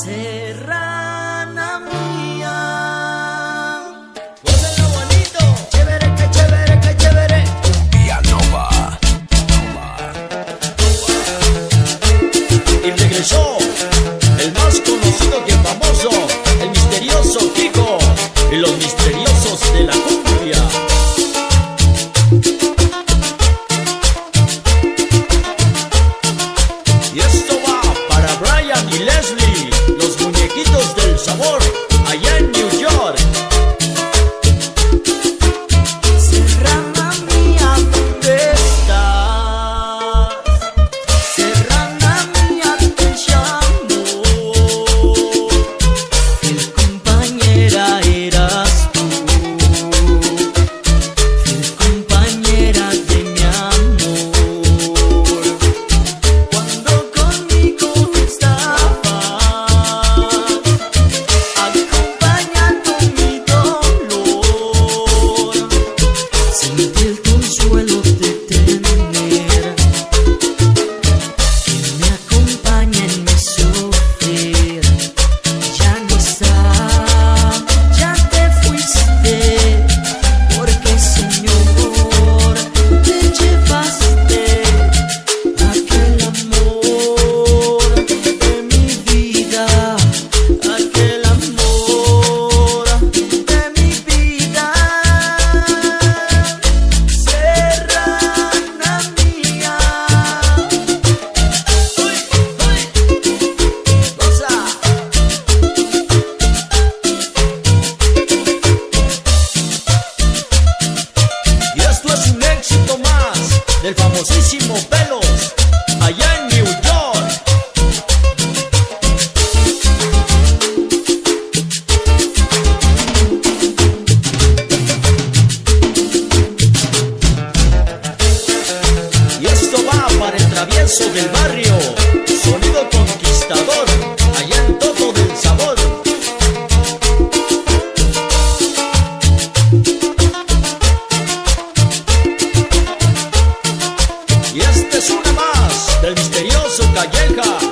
Serrana mía, gózalo bonito, chévere, que chévere, que chévere. Cumbia Nova. Y regresó el más conocido que famoso, el misterioso Kiko y los misteriosos de la cumbia. Y esto va para Brian y Leslie, los muñequitos del sabor, allá en New York. Serrana mía, ¿dónde estás? Serrana mía, te llamo. Fiel compañera eras tú, fiel compañera de mi amor. Cuando conmigo estabas, acompañando mi dolor, sentí el consuelo de tener que me acompaña en mi sufrir. Ya no está, ya te fuiste, porque Señor, te llevaste aquel amor de mi vida, aquel amor de mi vida. Serrana mía, uy, goza. Y esto es un éxito más del famosísimo Pelos, allá en New York. Y esto va para el travieso del barrio, sonido conquistador, allá en Todo del Sabor. Y este es una más del misterioso Calleja.